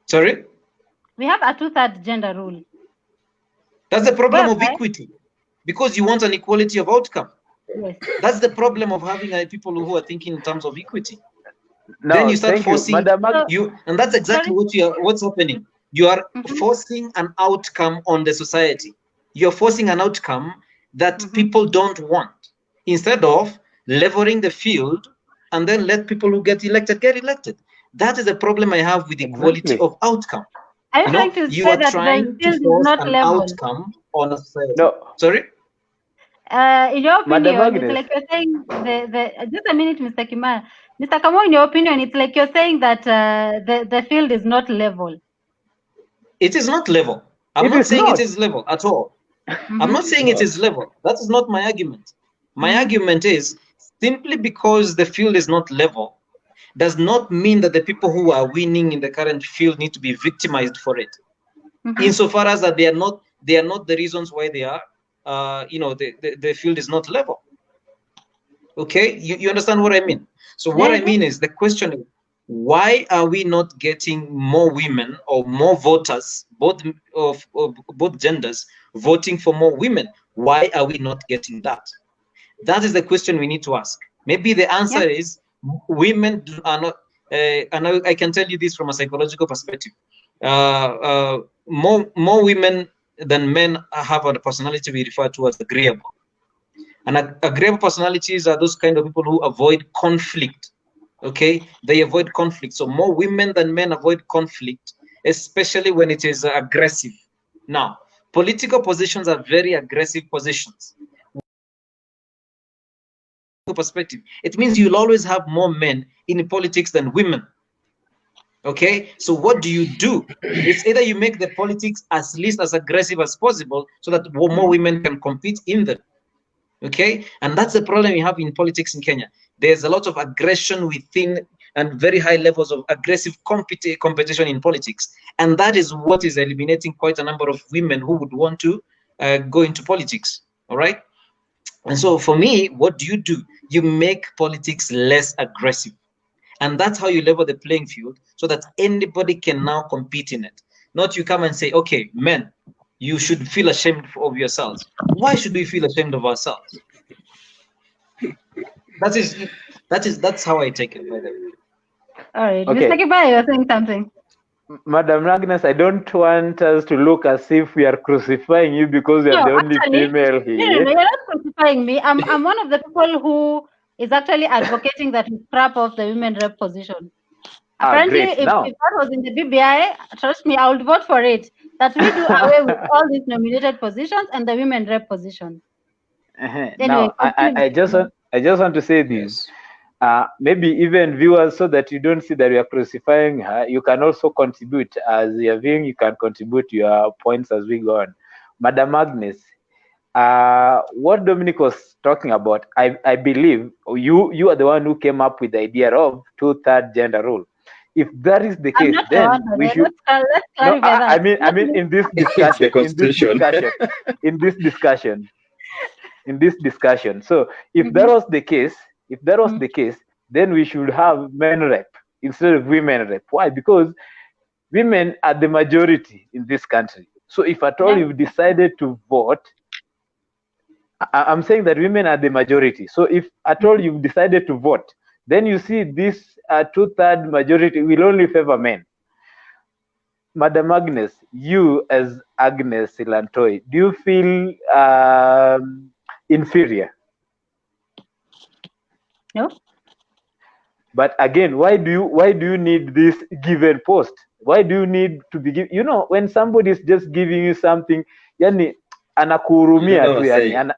Sorry? We have a two-third gender rule. That's the problem of equity, because you want an equality of outcome. Yes. That's the problem of having people who are thinking in terms of equity. No, then you start forcing and that's exactly what's happening. You are forcing an outcome on the society. You're forcing an outcome that people don't want, instead of leveling the field and then let people who get elected get elected. That is the problem I have with equality of outcome. Are you You trying know, to you say are that the trying to field is force not an level? outcome on a society. No, Sorry? In your Madam opinion, it's Agnes, like you're saying just a minute, Mr. Kimaya. Mr. Kamo, in your opinion, it's like you're saying that the field is not level. It is not level. I'm it not is saying it not. is level at all. I'm not It is saying it is not. level. That is not my argument. My Mhm. argument is simply because the field is not level does not mean that the people who are winning in the current field need to be victimized for it. Insofar as that they are not the reasons why they are the field is not level. Okay, you understand what I mean? So what I mean is the question is, why are we not getting more women or more voters, both of both genders, voting for more women? Why are we not getting that? That is the question we need to ask. Maybe the answer is women are not, and I can tell you this from a psychological perspective. More women than men have a personality we refer to as agreeable. And agreeable personalities are those kind of people who avoid conflict. Okay, they avoid conflict. So more women than men avoid conflict, especially when it is aggressive. Now, political positions are very aggressive positions. Perspective, it means you'll always have more men in politics than women. Okay, so what do? It's either you make the politics as least as aggressive as possible so that more women can compete in them. Okay, and that's the problem we have in politics in Kenya. There's a lot of aggression within and very high levels of aggressive competition in politics, and that is what is eliminating quite a number of women who would want to go into politics. All right, and so for me, what do? You make politics less aggressive, and that's how you level the playing field so that anybody can now compete in it. Not you come and say, okay, men, you should feel ashamed of yourselves. Why should we feel ashamed of ourselves? That's how I take it, by the way. All right. Okay. Mr. Kibaya, you're saying something. Madam Agnes, I don't want us to look as if we are crucifying you because you are No, the only actually, female here. you're not crucifying me. I'm one of the people who is actually advocating that we scrap off the women rep position. Apparently, Great. if Now, that was in the BBI, trust me, I would vote for it. That we do away with all these nominated positions and the women rep position. Anyway, now I just want to say this. Yes. Maybe even viewers, so that you don't see that we are crucifying her, you can also contribute. As you're viewing, you can contribute your points as we go on. Madam Agnes, what Dominic was talking about, I believe you are the one who came up with the idea of 2/3 gender rule. If that is the I'm case, not the then one. Let's clarify that. I mean in this It's the discussion, constitution. in this discussion. So if that was the case, then we should have men rep instead of women rep. Why? Because women are the majority in this country. So if at all you've decided to vote, I'm saying that women are the majority. So if at all you've decided to vote, then you see this 2/3 majority will only favor men. Madam Agnes, you as Agnes Silantoi, do you feel inferior? No. But again, why do you need this given post? Why do you need to be given? You know, when somebody is just giving you something, yani anakuhurumia tu, yani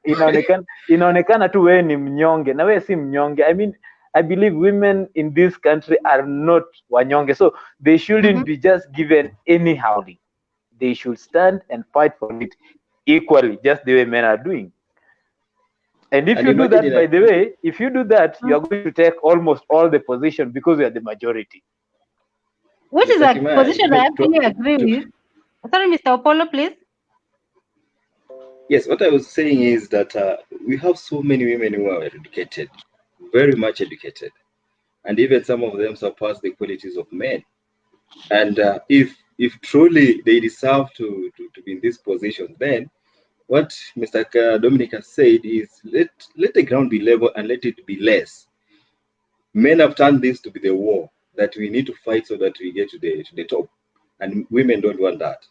inaonekana tu wewe ni mnyonge na wewe si mnyonge. I mean, I believe women in this country are not wanyonge, so they shouldn't be just given anyhowly. They should stand and fight for it equally, just the way men are doing. And if you do that, by the way, if you do that, you are going to take almost all the position because you are the majority. Which is a position I actually agree with. Sorry, Mr. Opolo, please. Yes, what I was saying is that we have so many women who are educated, very much educated, and even some of them surpass the qualities of men. And if truly they deserve to be in this position, then what Mr. Dominic has said is let the ground be level and let it be less. Men have turned this to be the war that we need to fight so that we get to the top, and women don't want that.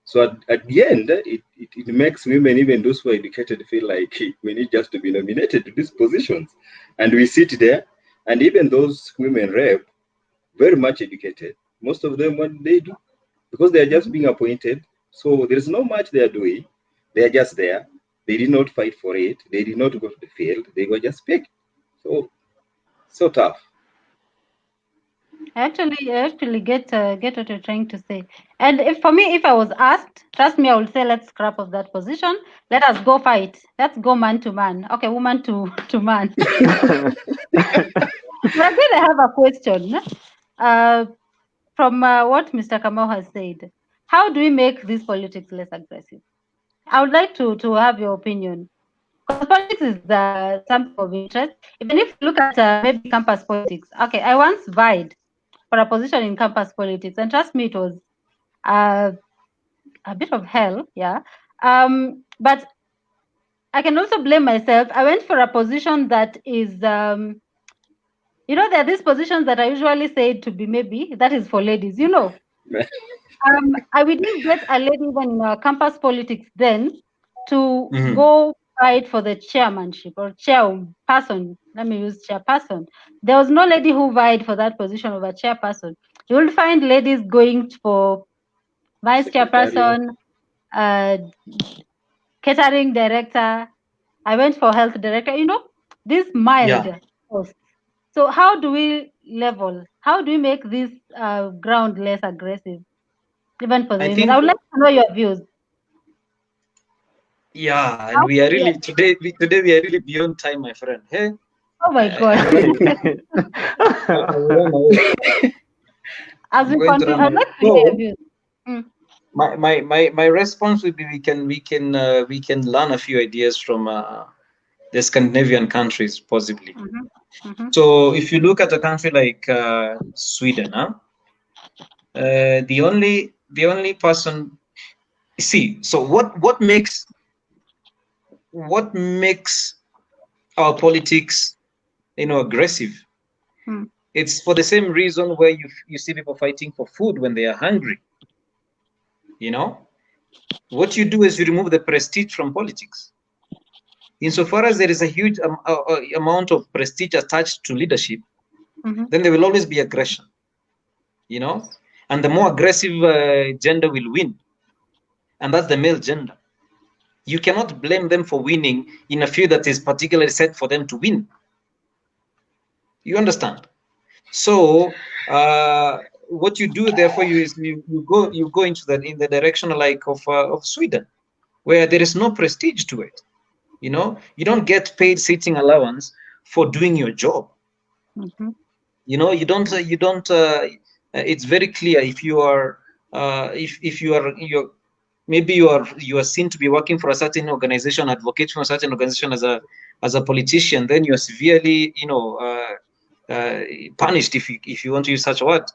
So at the end, it makes women, even those who are educated, feel like we need just to be nominated to these positions, and we sit there, and even those women rep, very much educated, most of them, what they do, because they are just being appointed. So there is no much they are doing. They are just there. They did not fight for it. They did not go to the field. They were just picked. So tough. I actually get what you're trying to say. And if for me, if I was asked, trust me, I would say let's scrap of that position. Let us go fight. Let's go man to man. Okay, woman to man. But again, I have a question. From what Mr. Kamau has said, how do we make this politics less aggressive? I would like to have your opinion, because politics is something of interest. Even if you look at maybe campus politics. Okay, I once vied for a position in campus politics, and trust me, it was a bit of hell, yeah. But I can also blame myself. I went for a position that is, there are these positions that are usually said to be maybe that is for ladies, we didn't get a lady even in our campus politics then to go fight for the chairmanship or chairperson. Let me use chairperson. There was no lady who vied for that position of a chairperson. You will find ladies going for vice chairperson, catering director. I went for health director. This mild post. So how do we level? How do we make this ground less aggressive, even for the women? I would like to know your views. Yeah, and we are really today we are really beyond time, my friend. Hey. Oh my God. As we continue, I'd like to hear your views. My response would be we can learn a few ideas from the Scandinavian countries, possibly. So if you look at a country like Sweden, the only person, see, so what makes our politics aggressive? It's for the same reason where you see people fighting for food when they are hungry. What you do is you remove the prestige from politics. Insofar as there is a huge amount of prestige attached to leadership, then there will always be aggression, and the more aggressive gender will win, and that's the male gender. You cannot blame them for winning in a field that is particularly set for them to win. You understand? So what you do, therefore, is you go into in the direction like of Sweden, where there is no prestige to it. You don't get paid sitting allowance for doing your job. You don't. It's very clear if you are maybe you are seen to be working for a certain organization, advocating for a certain organization as a politician, then you're severely punished if you want to use such a word.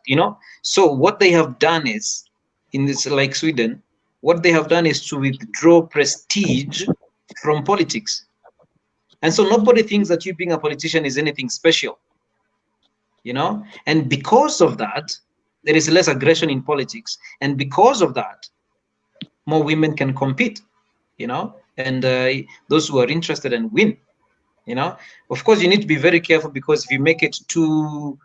So what they have done is, in this like Sweden, what they have done is to withdraw prestige from politics, and so nobody thinks that you being a politician is anything special. And because of that, there is less aggression in politics, and because of that, more women can compete, and those who are interested and win. Of course, you need to be very careful, because if you make it too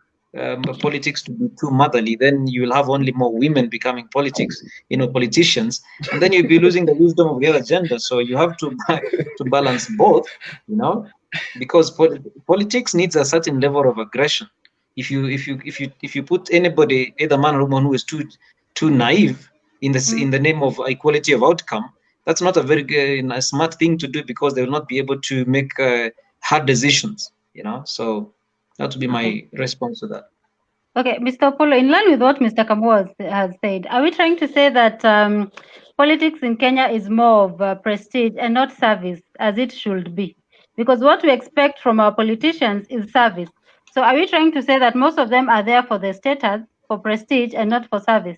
politics to be too motherly, then you will have only more women becoming politicians, and then you'll be losing the wisdom of the other gender. So you have to balance both, because politics needs a certain level of aggression. If you put anybody, either man or woman, who is too naive in the name of equality of outcome, that's not a very smart thing to do, because they will not be able to make hard decisions. So that would be my response to that. Okay, Mr. Opolo, in line with what Mr. Kamau has said, are we trying to say that politics in Kenya is more of prestige and not service, as it should be? Because what we expect from our politicians is service. So are we trying to say that most of them are there for the status, for prestige, and not for service?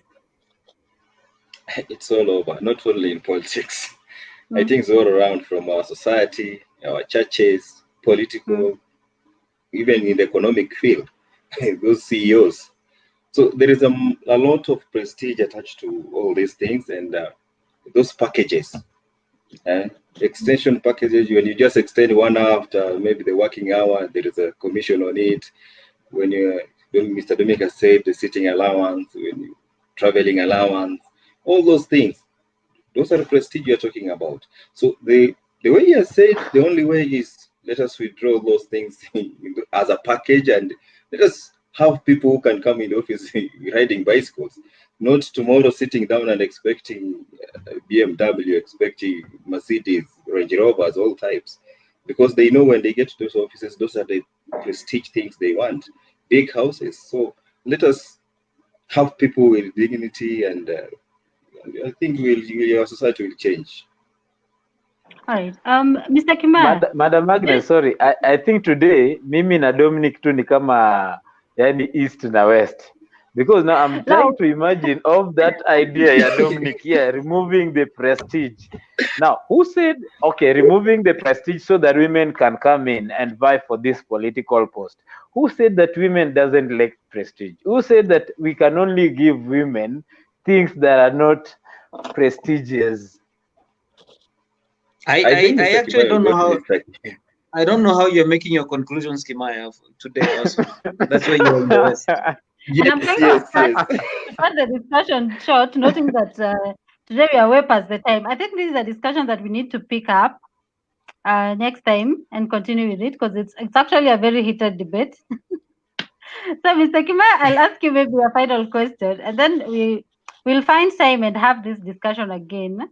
It's all over, not only in politics. I think it's all around, from our society, our churches, political, even in the economic field, those CEOs. So there is a lot of prestige attached to all these things, and those packages, extension packages. When you just extend 1 hour after maybe the working hour, there is a commission on it. When Mr. Dominica said the sitting allowance, when traveling allowance, all those things. Those are the prestige you're talking about. So the way you said, the only way is let us withdraw those things as a package, and let us have people who can come in the office riding bicycles, not tomorrow sitting down and expecting BMW, expecting Mercedes, Range Rovers, all types, because they know when they get to those offices, those are the prestige things they want, big houses. So let us have people with dignity, and I think our society will change. All right. Mr. Kimaya. Madam Agnes, sorry. I think today mimi na Dominic tu ni kama yani east na west, because now I'm trying to imagine of that idea ya Dominic here, removing the prestige. Now, who said, okay, removing the prestige so that women can come in and vie for this political post? Who said that women doesn't like prestige? Who said that we can only give women things that are not prestigious? I actually don't know how. I don't know how you're making your conclusions, Kimaya, today also. That's why you're in the West. And I'm trying to cut the discussion short, noting that today we are way past the time. I think this is a discussion that we need to pick up next time and continue with it, because it's actually a very heated debate. So, Mr. Kimaya, I'll ask you maybe a final question, and then we'll find time and have this discussion again.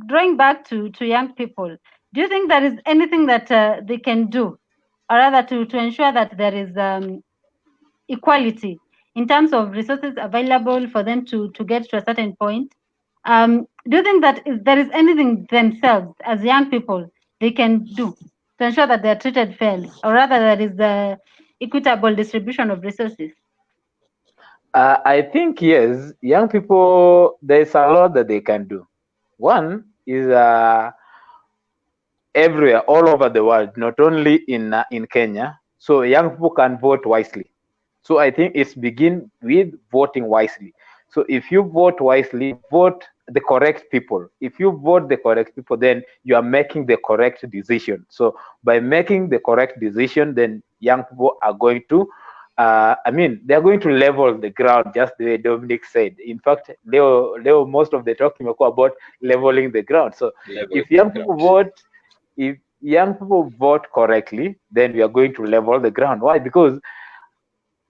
Drawing back to young people, do you think there is anything that they can do, or rather to ensure that there is equality in terms of resources available for them to get to a certain point? Do you think that there is anything themselves as young people they can do to ensure that they are treated fairly, or rather there is the equitable distribution of resources? I think yes, young people, there's a lot that they can do. One is everywhere, all over the world, not only in Kenya. So young people can vote wisely. So I think it's begin with voting wisely. So if you vote wisely, vote the correct people. If you vote the correct people, then you are making the correct decision. So by making the correct decision, then young people are going to they're going to level the ground, just the way Dominic said. In fact, Leo most of the talking about leveling the ground. So if young people vote correctly, then we are going to level the ground. Why? Because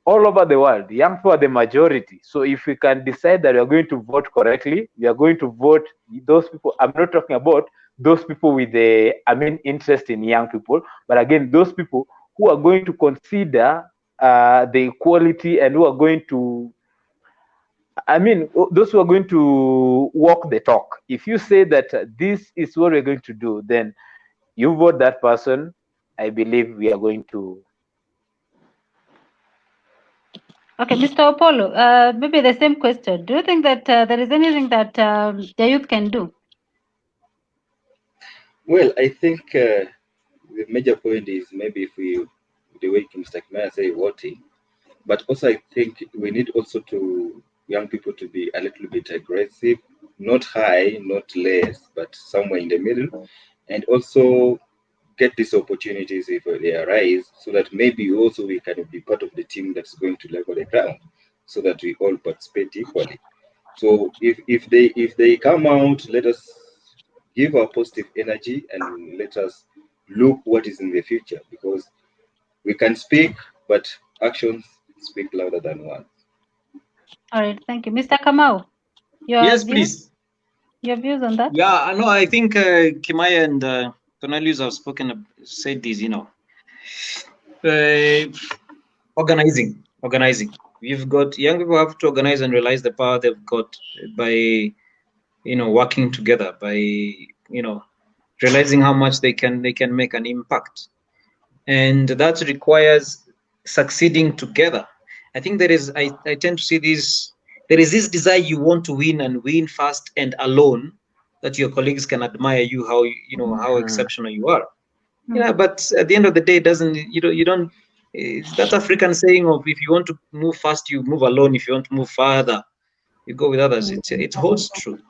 all over the world, young people are the majority. So if we can decide that we are going to vote correctly, we are going to vote those people. I'm not talking about those people with interest in young people, but again, those people who are going to consider the equality, and who are going to, those who are going to walk the talk. If you say that this is what we're going to do, then you vote that person. I believe we are going to. Okay, Mr. Opolo, maybe the same question. Do you think that there is anything that the youth can do? Well, I think the major point is maybe if the way Mr. Kimaya say voting, but also I think we need also to young people to be a little bit aggressive, not high, not less, but somewhere in the middle, and also get these opportunities if they arise, so that maybe also we can be part of the team that's going to level the ground, so that we all participate equally. So if they come out, let us give our positive energy and let us look what is in the future, because we can speak, but actions speak louder than words. All right, thank you. Mr. Kamau, Yes, please. Your views on that? Yeah, I know. I think Kimaya and Cornelius have said this, organizing. You've got young people have to organize and realize the power they've got by, working together, by, realizing how much they can make an impact. And that requires succeeding together. I think I tend to see there is this desire you want to win and win fast and alone, that your colleagues can admire you, how exceptional you are. Yeah, but at the end of the day, it doesn't, you don't, it's that African saying of, if you want to move fast, you move alone. If you want to move farther, you go with others. It holds true.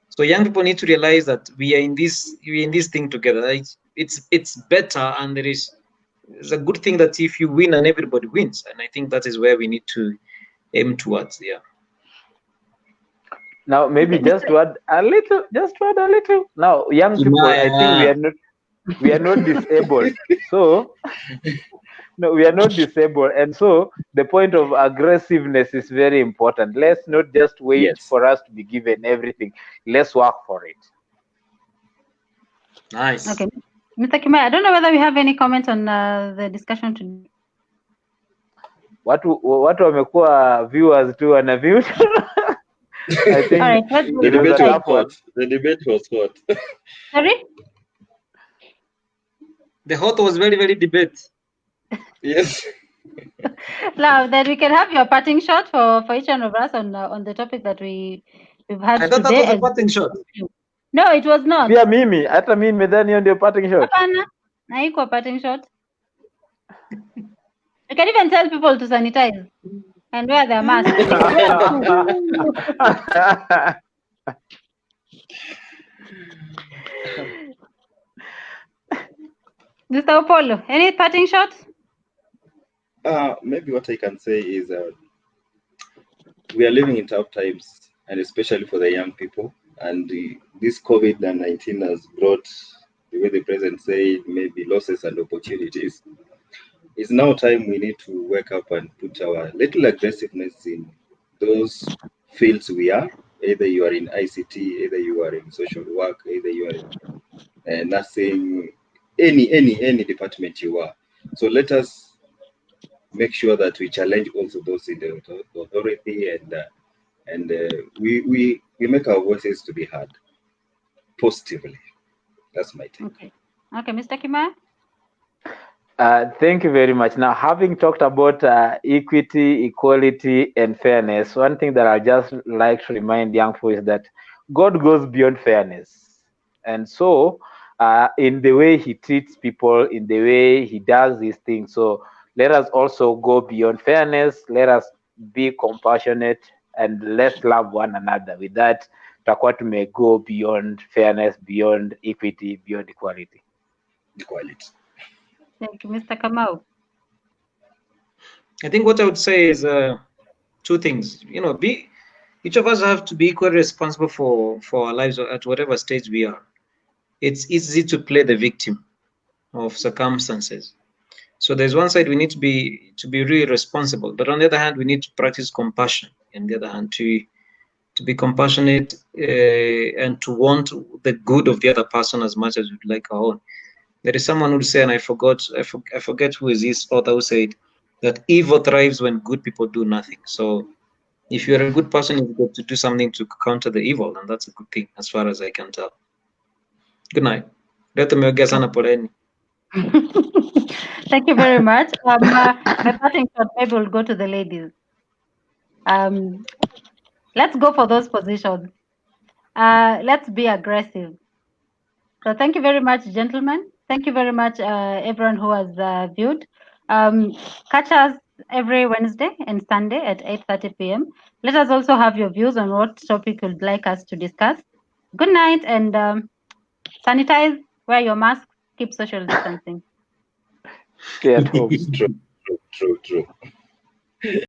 So young people need to realize that we're in this thing together. It's better, and it's a good thing that if you win and everybody wins. And I think that is where we need to aim towards. Yeah. Now, maybe Okay, just to add a little, Now, young people, I think Kimaya. we are not disabled. So no, we are not disabled, and so the point of aggressiveness is very important. Let's not just wait Yes. for us to be given everything. Let's work for it. Nice. Okay, Mr. Kimai, I don't know whether we have any comments on the discussion today. Watu wamekuwa viewers tu wana view. I think All right, let's The it was a debate was tough one. hot. The debate was hot. Sorry? The hot was very, very debate. Yes. Now, then we can have your parting shot for each one of us on the topic that we've had I thought that today. was a parting shot. No, it was not. Pia mimi, hata mimi nimedhani hiyo ndio parting shot. Hapana, haikuwa parting shot. You can even tell people to sanitize and wear their masks. Mr. Opolo, any parting shots? Maybe what I can say is we are living in tough times, and especially for the young people. And this COVID-19 has brought, the way the president said, maybe losses and opportunities. It's now time we need to wake up and put our little aggressiveness in those fields we are. Either you are in ICT, either you are in social work, either you are in nursing, any department you are. So let us make sure that we challenge also those in the authority, and we make our voices to be heard positively. That's my take. Okay, Mr. Kimaya? Thank you very much. Now, having talked about equity, equality, and fairness, one thing that I just like to remind young people is that God goes beyond fairness. And so, in the way He treats people, in the way He does these things, so let us also go beyond fairness. Let us be compassionate, and let's love one another. With that, tutakuwa may go beyond fairness, beyond equity, beyond equality. Equality. Thank you, Mr. Kamau. I think what I would say is two things. Each of us have to be equally responsible for our lives at whatever stage we are. It's easy to play the victim of circumstances. So there's one side we need to be really responsible, but on the other hand, we need to practice compassion. On the other hand, to be compassionate and to want the good of the other person as much as we'd like our own. There is someone who said, and I forget who is this author who said that evil thrives when good people do nothing. So if you're a good person, you've got to do something to counter the evil, and that's a good thing as far as I can tell. Good night. Thank you very much. My parting shot maybe will go to the ladies. Let's go for those positions. Let's be aggressive. So thank you very much, gentlemen. Thank you very much, everyone who has viewed. Catch us every Wednesday and Sunday at 8:30 p.m. Let us also have your views on what topic you'd like us to discuss. Good night, and sanitize, wear your mask, keep social distancing. Stay at home. True.